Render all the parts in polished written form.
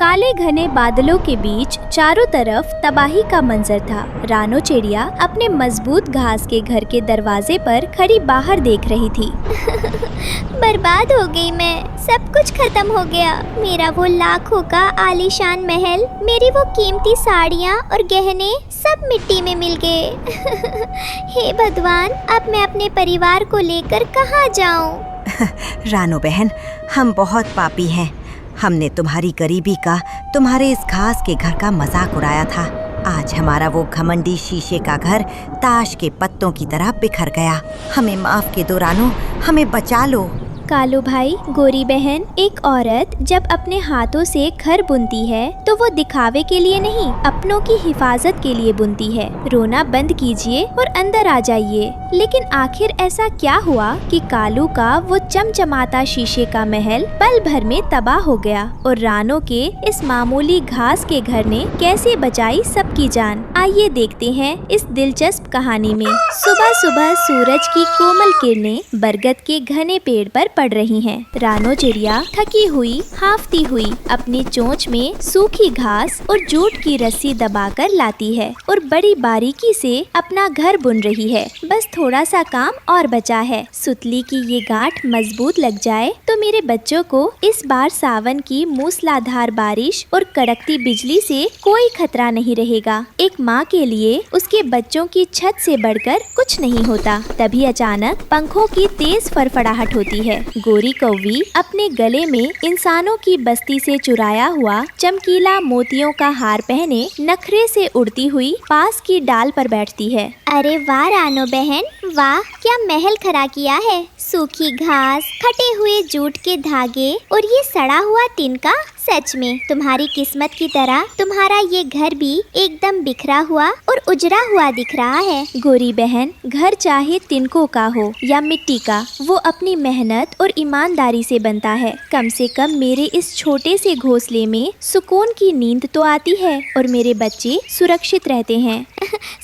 काले घने बादलों के बीच चारों तरफ तबाही का मंजर था। रानो चिड़िया अपने मजबूत घास के घर के दरवाजे पर खड़ी बाहर देख रही थी। बर्बाद हो गई मैं, सब कुछ खत्म हो गया। मेरा वो लाखों का आलीशान महल, मेरी वो कीमती साड़ियाँ और गहने सब मिट्टी में मिल गए। हे भगवान, अब मैं अपने परिवार को लेकर कहाँ जाऊँ? रानो बहन, हम बहुत पापी हैं। हमने तुम्हारी गरीबी का, तुम्हारे इस घास के घर का मजाक उड़ाया था। आज हमारा वो घमंडी शीशे का घर ताश के पत्तों की तरह बिखर गया। हमें माफ के दो रानो, हमें बचा लो। कालू भाई, गोरी बहन, एक औरत जब अपने हाथों से घर बुनती है तो वो दिखावे के लिए नहीं, अपनों की हिफाजत के लिए बुनती है। रोना बंद कीजिए और अंदर आ जाइए। लेकिन आखिर ऐसा क्या हुआ कि कालू का वो चमचमाता शीशे का महल पल भर में तबाह हो गया और रानो के इस मामूली घास के घर ने कैसे बचाई सबकी जान? आइए देखते हैं इस दिलचस्प कहानी में। सुबह सुबह सूरज की कोमल किरणें बरगद के घने पेड़ पर पड़ रही हैं। रानो चिड़िया थकी हुई, हाफती हुई अपनी चोंच में सूखी घास और जूट की रस्सी दबाकर लाती है और बड़ी बारीकी से अपना घर बुन रही है। बस थोड़ा सा काम और बचा है। सुतली की ये गांठ मजबूत लग जाए तो मेरे बच्चों को इस बार सावन की मूसलाधार बारिश और कड़कती बिजली से कोई खतरा नहीं रहेगा। एक माँ के लिए उसके बच्चों की छत से बढ़कर कुछ नहीं होता। तभी अचानक पंखों की तेज फड़फड़ाहट होती है। गोरी कौवी अपने गले में इंसानों की बस्ती से चुराया हुआ चमकीला मोतियों का हार पहने नखरे से उड़ती हुई पास की डाल पर बैठती है। अरे वाह रानो बहन, वाह, क्या महल खड़ा किया है। सूखी घास, फटे हुए जूट के धागे और ये सड़ा हुआ तिनका। सच में तुम्हारी किस्मत की तरह तुम्हारा ये घर भी एकदम बिखरा हुआ और उजड़ा हुआ दिख रहा है। गोरी बहन, घर चाहे तिनकों का हो या मिट्टी का, वो अपनी मेहनत और ईमानदारी से बनता है। कम से कम मेरे इस छोटे से घोंसले में सुकून की नींद तो आती है और मेरे बच्चे सुरक्षित रहते हैं।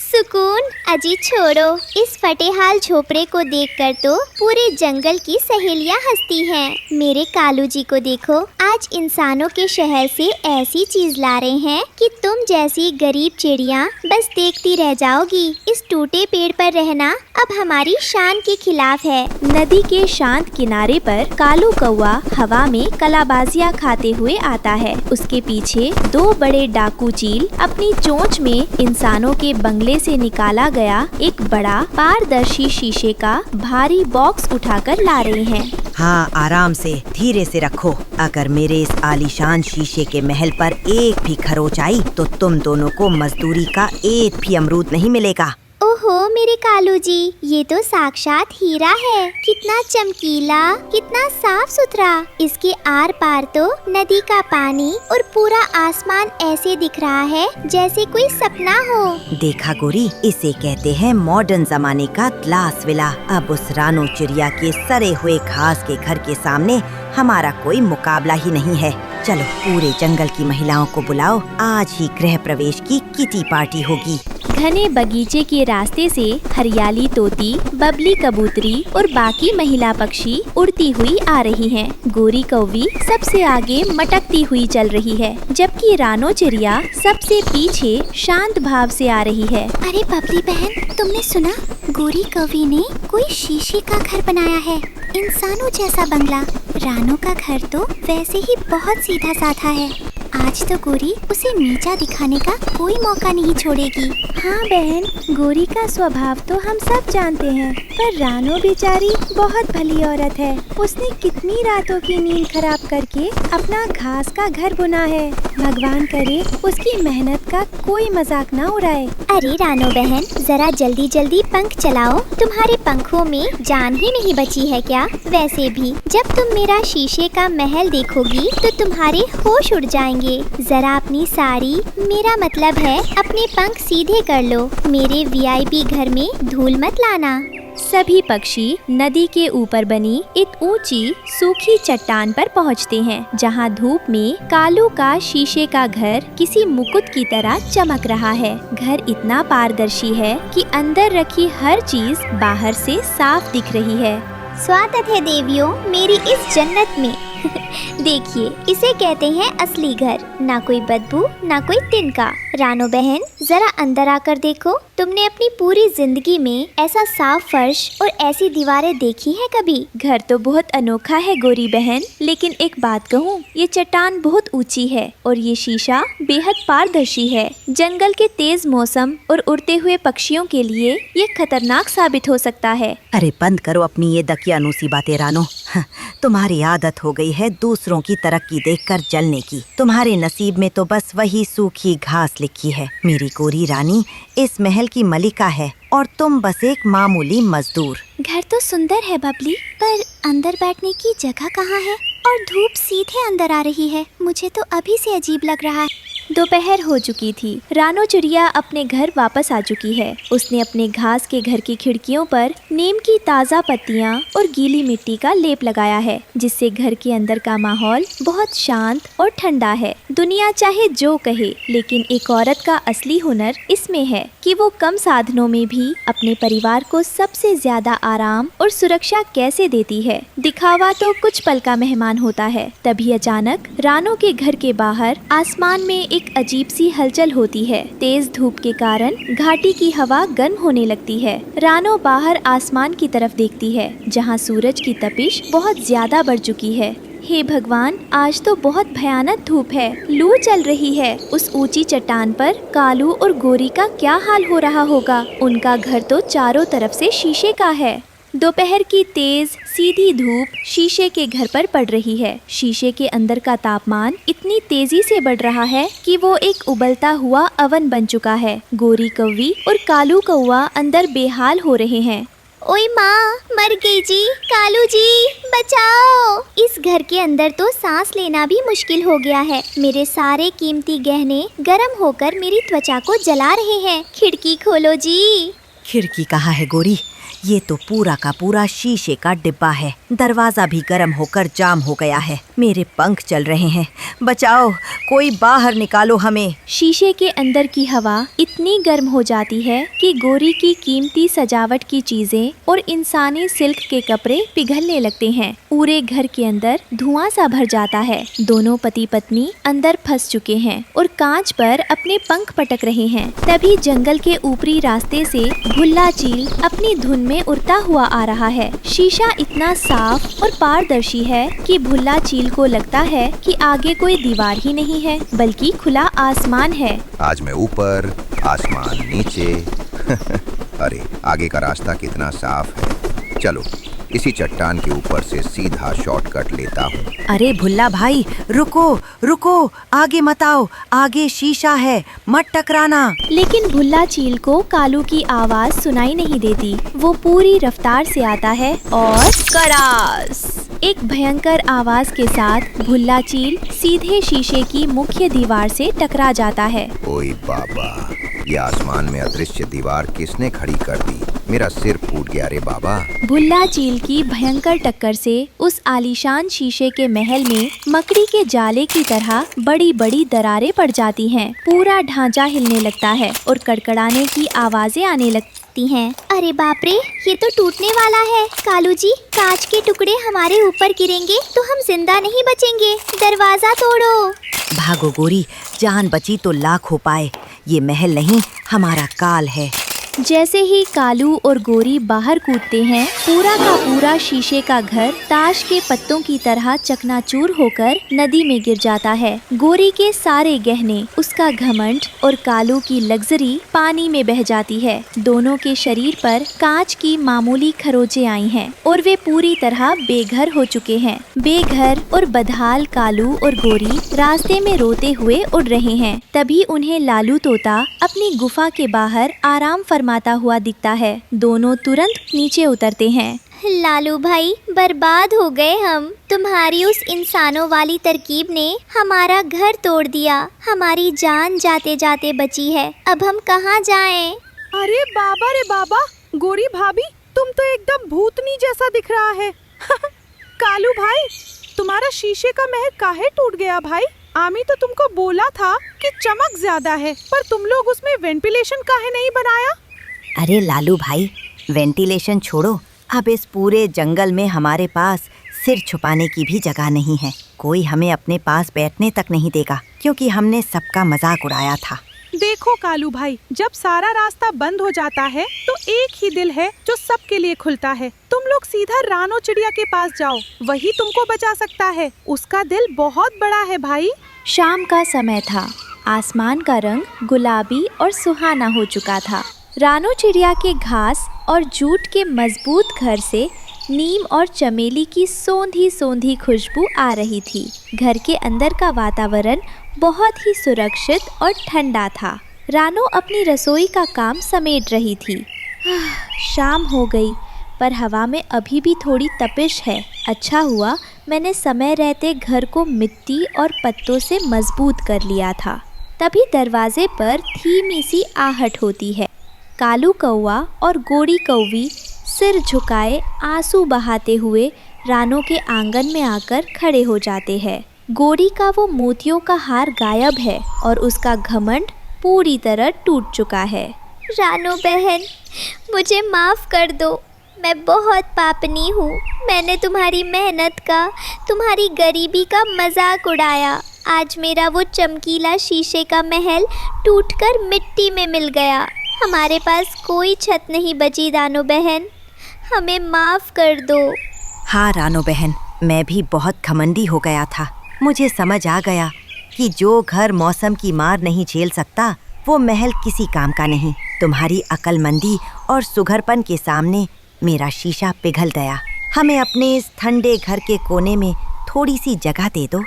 सुकून? अजी छोड़ो, इस फटेहाल झोपड़े को देखकर तो पूरे जंगल की सहेलियां हंसती हैं। मेरे कालू जी को देखो, आज इंसानों के शहर से ऐसी चीज ला रहे हैं कि तुम जैसी गरीब चिड़िया बस देखती रह जाओगी। इस टूटे पेड़ पर रहना अब हमारी शान के खिलाफ है। नदी के शांत किनारे पर कालू कौवा हवा में कलाबाजियां खाते हुए आता है। उसके पीछे दो बड़े डाकू चील अपनी चोंच में इंसानों के बंगले से निकाला गया एक बड़ा पारदर्शी शीशे का भारी बॉक्स उठाकर ला रहे हैं। हाँ, आराम से, धीरे से रखो। अगर मेरे इस आलीशान शीशे के महल पर एक भी खरोच आई तो तुम दोनों को मजदूरी का एक भी अमरूद नहीं मिलेगा। ओहो मेरे कालू जी, ये तो साक्षात हीरा है। कितना चमकीला, कितना साफ सुथरा। इसके आर पार तो नदी का पानी और पूरा आसमान ऐसे दिख रहा है जैसे कोई सपना हो। देखा गोरी, इसे कहते हैं मॉडर्न जमाने का ग्लास विला। अब उस रानो चिड़िया के सड़े हुए घास के घर के सामने हमारा कोई मुकाबला ही नहीं है। चलो पूरे जंगल की महिलाओं को बुलाओ, आज ही गृह प्रवेश की किटी पार्टी होगी। घने बगीचे के रास्ते से हरियाली तोती, बबली कबूतरी और बाकी महिला पक्षी उड़ती हुई आ रही हैं। गोरी कौवी सबसे आगे मटकती हुई चल रही है, जबकि रानो चिड़िया सबसे पीछे शांत भाव से आ रही है। अरे बबली बहन, तुमने सुना? गोरी कौवी ने कोई शीशे का घर बनाया है, इंसानों जैसा बंगला। रानो का घर तो वैसे ही बहुत सीधा साधा है। आज तो गोरी उसे नीचा दिखाने का कोई मौका नहीं छोड़ेगी। हाँ बहन, गोरी का स्वभाव तो हम सब जानते हैं, पर रानो बेचारी बहुत भली औरत है। उसने कितनी रातों की नींद खराब करके अपना घास का घर बुना है। भगवान करे उसकी मेहनत का कोई मजाक ना उड़ाए। अरे रानो बहन, जरा जल्दी जल्दी पंख चलाओ। तुम्हारे पंखों में जान ही नहीं बची है क्या? वैसे भी जब तुम मेरा शीशे का महल देखोगी तो तुम्हारे होश उड़ जाएंगे। जरा अपनी साड़ी, मेरा मतलब है अपने पंख सीधे कर लो। मेरे वीआईपी घर में धूल मत लाना। सभी पक्षी नदी के ऊपर बनी एक ऊंची सूखी चट्टान पर पहुंचते हैं, जहां धूप में कालू का शीशे का घर किसी मुकुट की तरह चमक रहा है। घर इतना पारदर्शी है कि अंदर रखी हर चीज बाहर से साफ दिख रही है। स्वागत है देवियों मेरी इस जन्नत में। देखिए, इसे कहते हैं असली घर। ना कोई बदबू, ना कोई तिनका। रानो बहन, जरा अंदर आकर देखो। तुमने अपनी पूरी जिंदगी में ऐसा साफ फर्श और ऐसी दीवारें देखी है कभी? घर तो बहुत अनोखा है गोरी बहन, लेकिन एक बात कहूँ, ये चट्टान बहुत ऊंची है और ये शीशा बेहद पारदर्शी है। जंगल के तेज मौसम और उड़ते हुए पक्षियों के लिए ये खतरनाक साबित हो सकता है। अरे बंद करो अपनी ये दकियानूसी बातें रानो। तुम्हारी आदत हो गई है दूसरों की तरक्की देखकर जलने की। तुम्हारे नसीब में तो बस वही सूखी घास लिखी है। मेरी गोरी रानी इस महल की मलिका है और तुम बस एक मामूली मजदूर। घर तो सुंदर है बबली, पर अंदर बैठने की जगह कहाँ है? और धूप सीधे अंदर आ रही है। मुझे तो अभी से अजीब लग रहा है। दोपहर हो चुकी थी। रानो चिड़िया अपने घर वापस आ चुकी है। उसने अपने घास के घर की खिड़कियों पर नीम की ताज़ा पत्तियां और गीली मिट्टी का लेप लगाया है, जिससे घर के अंदर का माहौल बहुत शांत और ठंडा है। दुनिया चाहे जो कहे, लेकिन एक औरत का असली हुनर इसमें है कि वो कम साधनों में भी अपने परिवार को सबसे ज्यादा आराम और सुरक्षा कैसे देती है। दिखावा तो कुछ पल का मेहमान होता है। तभी अचानक रानो के घर के बाहर आसमान में एक अजीब सी हलचल होती है। तेज धूप के कारण घाटी की हवा गर्म होने लगती है। रानो बाहर आसमान की तरफ देखती है, जहां सूरज की तपिश बहुत ज्यादा बढ़ चुकी है। हे भगवान, आज तो बहुत भयानक धूप है। लू चल रही है। उस ऊंची चट्टान पर कालू और गोरी का क्या हाल हो रहा होगा। उनका घर तो चारों तरफ से शीशे का है। दोपहर की तेज सीधी धूप शीशे के घर पर पड़ रही है। शीशे के अंदर का तापमान इतनी तेजी से बढ़ रहा है कि वो एक उबलता हुआ अवन बन चुका है। गोरी कौवी और कालू कौवा अंदर बेहाल हो रहे हैं। ओए माँ, मर गई जी। कालू जी, बचाओ। इस घर के अंदर तो सांस लेना भी मुश्किल हो गया है। मेरे सारे कीमती गहने गर्म होकर मेरी त्वचा को जला रहे हैं। खिड़की खोलो जी। खिड़की कहाँ है गोरी? ये तो पूरा का पूरा शीशे का डिब्बा है। दरवाजा भी गर्म होकर जाम हो गया है। मेरे पंख चल रहे हैं। बचाओ, कोई बाहर निकालो हमें। शीशे के अंदर की हवा इतनी गर्म हो जाती है कि गोरी की कीमती सजावट की चीजें और इंसानी सिल्क के कपड़े पिघलने लगते हैं। पूरे घर के अंदर धुआं सा भर जाता है। दोनों पति पत्नी अंदर फंस चुके हैं और कांच पर अपने पंख पटक रहे हैं। तभी जंगल के ऊपरी रास्ते से भुल्ला चील अपनी धुन में उड़ता हुआ आ रहा है। शीशा इतना साफ और पारदर्शी है कि भुल्ला चील को लगता है कि आगे कोई दीवार ही नहीं है, बल्कि खुला आसमान है। आज मैं ऊपर, आसमान नीचे। अरे आगे का रास्ता कितना साफ है। चलो इसी चट्टान के ऊपर से सीधा शॉर्टकट लेता हूँ। अरे भुल्ला भाई, रुको रुको, आगे मत आओ। आगे शीशा है, मत टकराना। लेकिन भुल्ला चील को कालू की आवाज सुनाई नहीं देती। वो पूरी रफ्तार से आता है और करास एक भयंकर आवाज के साथ भुल्ला चील सीधे शीशे की मुख्य दीवार से टकरा जाता है। ओए बाबा, ये आसमान में अदृश्य दीवार किसने खड़ी कर दी? मेरा सिर फूट गया रे बाबा। भुल्ला चील की भयंकर टक्कर से उस आलीशान शीशे के महल में मकड़ी के जाले की तरह बड़ी बड़ी दरारें पड़ जाती हैं। पूरा ढांचा हिलने लगता है और कड़कड़ाने की आवाजें आने लगती हैं। अरे बाप रे, ये तो टूटने वाला है। कालू जी, कांच के टुकड़े हमारे ऊपर गिरेंगे तो हम जिंदा नहीं बचेंगे। दरवाजा तोड़ो। भागो गोरी, जान बची तो लाख हो पाए। ये महल नहीं, हमारा काल है। जैसे ही कालू और गोरी बाहर कूदते हैं, पूरा का पूरा शीशे का घर ताश के पत्तों की तरह चकनाचूर होकर नदी में गिर जाता है। गोरी के सारे गहने, उसका घमंड और कालू की लग्जरी पानी में बह जाती है। दोनों के शरीर पर कांच की मामूली खरोंचे आई हैं और वे पूरी तरह बेघर हो चुके हैं। बेघर और बदहाल कालू और गोरी रास्ते में रोते हुए उड़ रहे हैं। तभी उन्हें लालू तोता अपनी गुफा के बाहर आराम फरमाता हुआ दिखता है। दोनों तुरंत नीचे उतरते हैं। लालू भाई, बर्बाद हो गए हम। तुम्हारी उस इंसानों वाली तरकीब ने हमारा घर तोड़ दिया। हमारी जान जाते जाते बची है। अब हम कहाँ जाएं? अरे बाबा रे बाबा, गोरी भाभी, तुम तो एकदम भूतनी जैसा दिख रहा है। कालू भाई, तुम्हारा शीशे का महल काहे टूट गया भाई? आमी तो तुमको बोला था कि चमक ज्यादा है, पर तुम लोग उसमें वेंटिलेशन काहे नहीं बनाया? अरे लालू भाई, वेंटिलेशन छोड़ो। अब इस पूरे जंगल में हमारे पास सिर छुपाने की भी जगह नहीं है। कोई हमें अपने पास बैठने तक नहीं देगा, क्योंकि हमने सबका मजाक उड़ाया था। देखो कालू भाई, जब सारा रास्ता बंद हो जाता है तो एक ही दिल है जो सबके लिए खुलता है। तुम लोग सीधा रानो चिड़िया के पास जाओ, वही तुमको बचा सकता है। उसका दिल बहुत बड़ा है भाई। शाम का समय था। आसमान का रंग गुलाबी और सुहाना हो चुका था। रानो चिड़िया के घास और जूट के मजबूत घर से नीम और चमेली की सोंधी सोंधी खुशबू आ रही थी। घर के अंदर का वातावरण बहुत ही सुरक्षित और ठंडा था। रानो अपनी रसोई का काम समेट रही थी। शाम हो गई, पर हवा में अभी भी थोड़ी तपिश है। अच्छा हुआ मैंने समय रहते घर को मिट्टी और पत्तों से मजबूत कर लिया था। तभी दरवाजे पर धीमी सी आहट होती है। कालू कौवा और गोरी कौवी सिर झुकाए आंसू बहाते हुए रानो के आंगन में आकर खड़े हो जाते हैं। गोरी का वो मोतियों का हार गायब है और उसका घमंड पूरी तरह टूट चुका है। रानो बहन, मुझे माफ़ कर दो। मैं बहुत पापनी हूँ। मैंने तुम्हारी मेहनत का, तुम्हारी गरीबी का मजाक उड़ाया। आज मेरा वो चमकीला शीशे का महल टूटकर मिट्टी में मिल गया। हमारे पास कोई छत नहीं बची रानो बहन, हमें माफ़ कर दो। हाँ रानो बहन, मैं भी बहुत घमंडी हो गया था। मुझे समझ आ गया कि जो घर मौसम की मार नहीं झेल सकता, वो महल किसी काम का नहीं। तुम्हारी अक्लमंदी और सुघरपन के सामने मेरा शीशा पिघल गया। हमें अपने इस ठंडे घर के कोने में थोड़ी सी जगह दे दो।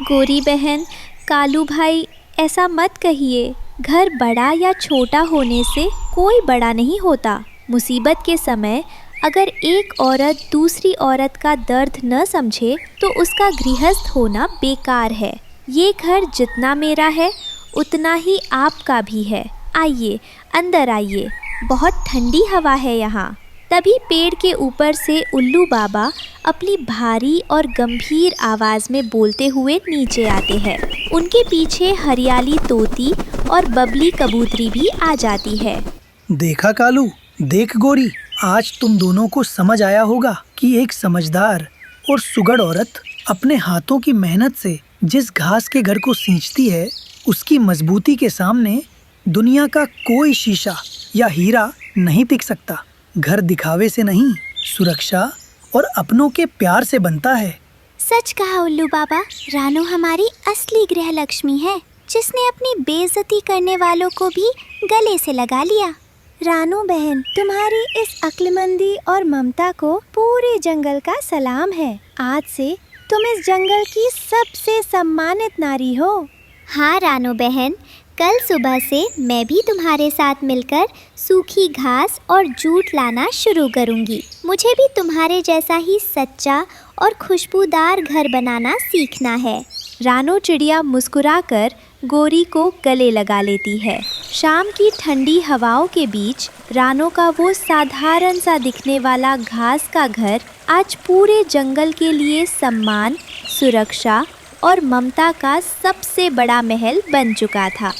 गोरी बहन, कालू भाई, ऐसा मत कहिए। घर बड़ा या छोटा होने से कोई बड़ा नहीं होता। मुसीबत के समय अगर एक औरत दूसरी औरत का दर्द न समझे तो उसका गृहस्थ होना बेकार है। ये घर जितना मेरा है उतना ही आपका भी है। आइए, अंदर आइए, बहुत ठंडी हवा है यहाँ। तभी पेड़ के ऊपर से उल्लू बाबा अपनी भारी और गंभीर आवाज़ में बोलते हुए नीचे आते हैं। उनके पीछे हरियाली तोती और बबली कबूतरी भी आ जाती है। देखा कालू, देख गोरी, आज तुम दोनों को समझ आया होगा कि एक समझदार और सुघड़ औरत अपने हाथों की मेहनत से जिस घास के घर को सींचती है, उसकी मजबूती के सामने दुनिया का कोई शीशा या हीरा नहीं टिक सकता। घर दिखावे से नहीं, सुरक्षा और अपनों के प्यार से बनता है। सच कहा उल्लू बाबा। रानो हमारी असली गृह लक्ष्मी है, जिसने अपनी बेइज्जती करने वालों को भी गले से लगा लिया। रानो बहन, तुम्हारी इस अक्लमंदी और ममता को पूरे जंगल का सलाम है। आज से तुम इस जंगल की सबसे सम्मानित नारी हो। हाँ रानो बहन, कल सुबह से मैं भी तुम्हारे साथ मिलकर सूखी घास और जूट लाना शुरू करूंगी। मुझे भी तुम्हारे जैसा ही सच्चा और खुशबूदार घर बनाना सीखना है। रानो चिड़िया मुस्कुराकर गोरी को गले लगा लेती है। शाम की ठंडी हवाओं के बीच रानो का वो साधारण सा दिखने वाला घास का घर आज पूरे जंगल के लिए सम्मान, सुरक्षा और ममता का सबसे बड़ा महल बन चुका था।